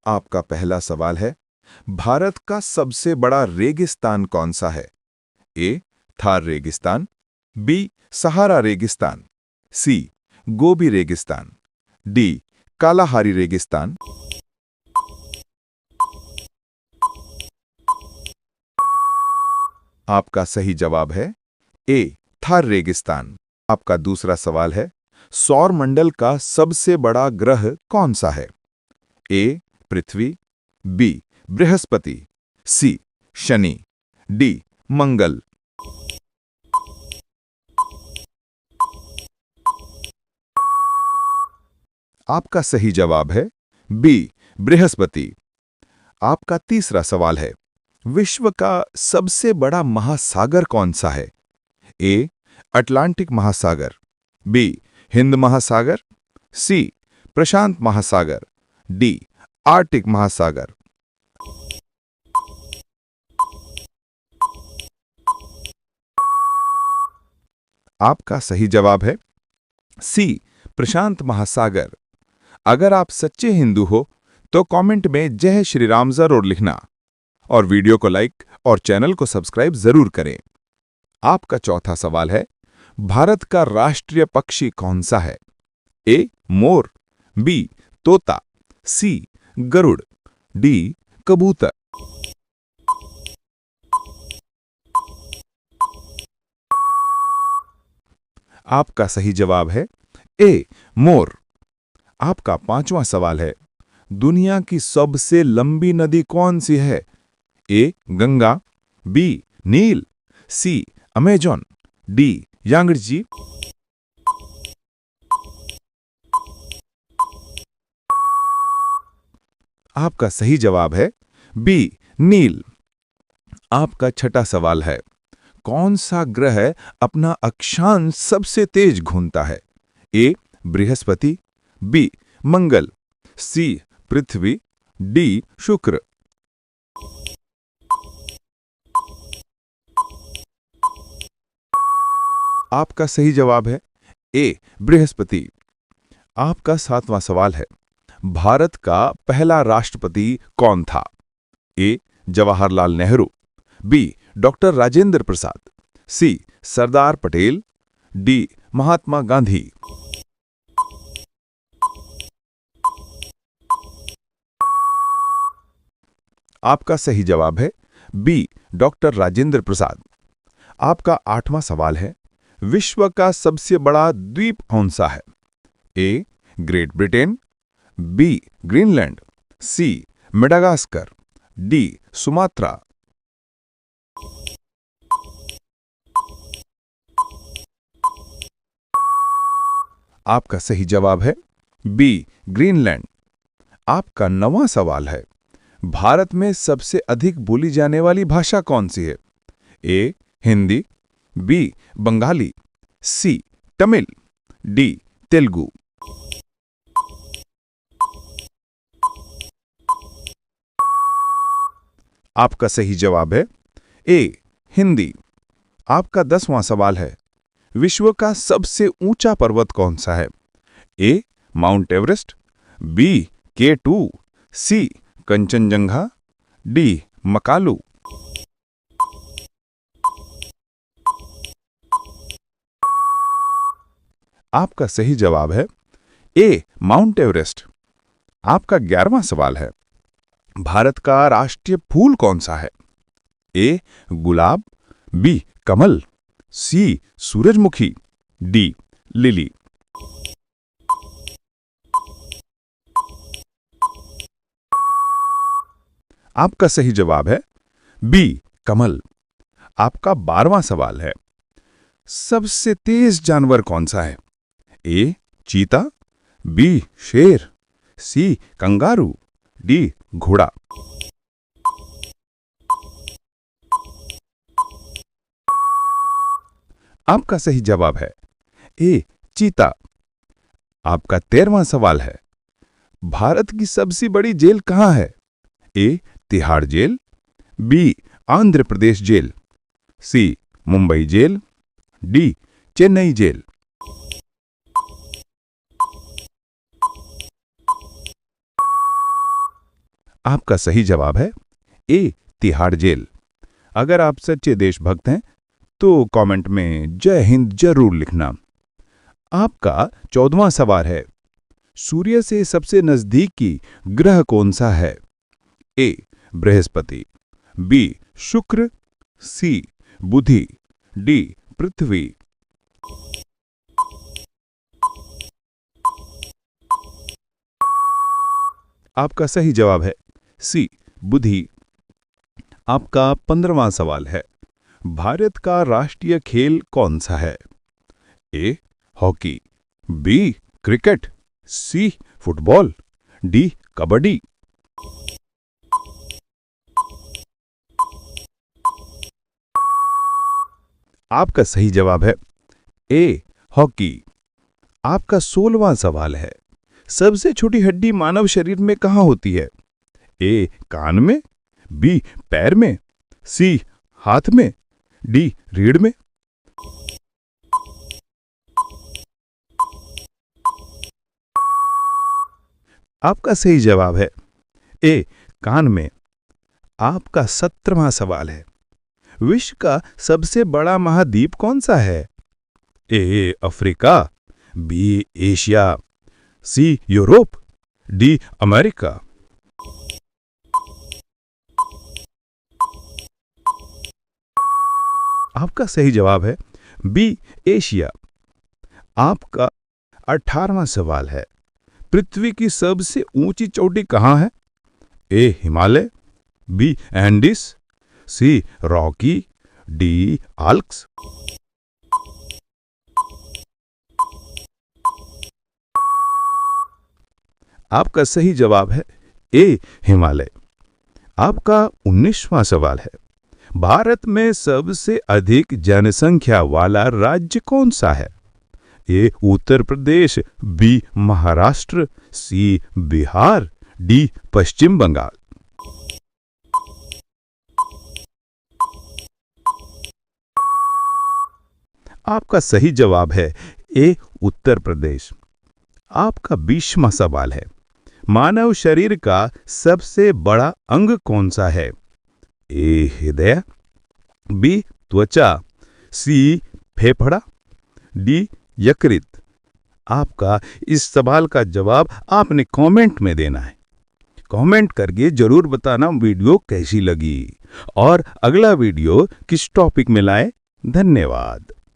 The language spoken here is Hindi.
आपका पहला सवाल है, भारत का सबसे बड़ा रेगिस्तान कौन सा है? ए. थार रेगिस्तान, बी. सहारा रेगिस्तान, सी. गोबी रेगिस्तान, डी. कालाहारी रेगिस्तान। आपका सही जवाब है ए. थार रेगिस्तान। आपका दूसरा सवाल है, सौर मंडल का सबसे बड़ा ग्रह कौन सा है? ए. पृथ्वी, बी. बृहस्पति, सी. शनि, डी. मंगल। आपका सही जवाब है बी. बृहस्पति। आपका तीसरा सवाल है, विश्व का सबसे बड़ा महासागर कौन सा है? ए. अटलांटिक महासागर, बी. हिंद महासागर, सी. प्रशांत महासागर, डी. आर्कटिक महासागर। आपका सही जवाब है सी. प्रशांत महासागर। अगर आप सच्चे हिंदू हो तो कमेंट में जय श्री राम जरूर लिखना और वीडियो को लाइक और चैनल को सब्सक्राइब जरूर करें। आपका चौथा सवाल है, भारत का राष्ट्रीय पक्षी कौन सा है? ए. मोर, बी. तोता, सी. गरुड़, डी. कबूतर। आपका सही जवाब है ए. मोर। आपका पांचवां सवाल है, दुनिया की सबसे लंबी नदी कौन सी है? ए. गंगा, बी. नील, सी. Amazon, D. यांग्त्जे। आपका सही जवाब है बी. नील। आपका छठा सवाल है, कौन सा ग्रह अपना अक्षांश सबसे तेज घूमता है? ए. बृहस्पति, बी. मंगल, सी. पृथ्वी, डी. शुक्र। आपका सही जवाब है ए. बृहस्पति। आपका सातवां सवाल है, भारत का पहला राष्ट्रपति कौन था? ए. जवाहरलाल नेहरू, बी. डॉक्टर राजेंद्र प्रसाद, सी. सरदार पटेल, डी. महात्मा गांधी। आपका सही जवाब है बी. डॉक्टर राजेंद्र प्रसाद। आपका आठवां सवाल है, विश्व का सबसे बड़ा द्वीप कौन सा है? A. Great Britain, B. Greenland, C. Madagascar, D. Sumatra. आपका सही जवाब है बी. ग्रीनलैंड। आपका नवां सवाल है, भारत में सबसे अधिक बोली जाने वाली भाषा कौन सी है? ए. हिंदी, बी. बंगाली, सी. तमिल, डी. तेलुगु। आपका सही जवाब है ए. हिंदी। आपका 10वां सवाल है, विश्व का सबसे ऊंचा पर्वत कौन सा है? A. Mount Everest, B. K2, C. Kanchenjunga, D. Makalu. आपका सही जवाब है ए. Mount Everest. आपका 11वां सवाल है, भारत का राष्ट्रीय फूल कौन सा है? ए. गुलाब, बी. कमल, सी. सूरजमुखी, डी. लिली। आपका सही जवाब है बी. कमल। आपका 12वां सवाल है, सबसे तेज जानवर कौन सा है? ए. चीता, बी. शेर, सी. Kangaroo, D. घोड़ा। आपका सही जवाब है ए. चीता। आपका 13वां सवाल है, भारत की सबसे बड़ी जेल कहां है? A. Tihar jail, B. Andhra Pradesh jail, C. Mumbai jail, D. Chennai jail. आपका सही जवाब है ए, तिहाड़ जेल। अगर आप सच्चे देशभक्त हैं तो कमेंट में जय हिंद जरूर लिखना। आपका 14वां सवाल है, सूर्य से सबसे नजदीकी ग्रह कौन सा है? ए, बृहस्पति, बी, शुक्र, सी, बुधि, डी, पृथ्वी। आपका सही जवाब है सी, बुधि। आपका 15वां सवाल है, भारत का राष्ट्रीय खेल कौन सा है? ए, हॉकी, बी, क्रिकेट, सी, फुटबॉल, डी, कबड्डी। आपका सही जवाब है ए, हॉकी। आपका 16वां सवाल है, सबसे छोटी हड्डी मानव शरीर में कहां होती है? ए, कान में, बी, पैर में, सी, हाथ में, डी, रीढ़ में। आपका सही जवाब है ए, कान में। आपका 17वां सवाल है, विश्व का सबसे बड़ा महाद्वीप कौन सा है? ए, अफ्रीका, बी, एशिया, सी, यूरोप, डी, अमेरिका। आपका सही जवाब है बी, एशिया। आपका 18वां सवाल है, पृथ्वी की सबसे ऊंची चोटी कहां है? ए, हिमालय, बी, एंडिस, सी, रॉकी, डी, आल्प्स। आपका सही जवाब है ए, हिमालय। आपका 19वां सवाल है, भारत में सबसे अधिक जनसंख्या वाला राज्य कौन सा है? ए, उत्तर प्रदेश, बी, महाराष्ट्र, सी, बिहार, डी, पश्चिम बंगाल। आपका सही जवाब है ए, उत्तर प्रदेश। आपका 20वां सवाल है, मानव शरीर का सबसे बड़ा अंग कौन सा है? ए, हृदय, बी, त्वचा, सी, फेफड़ा, डी, यकृत। आपका इस सवाल का जवाब आपने कमेंट में देना है। कमेंट करके जरूर बताना वीडियो कैसी लगी और अगला वीडियो किस टॉपिक में लाए। धन्यवाद।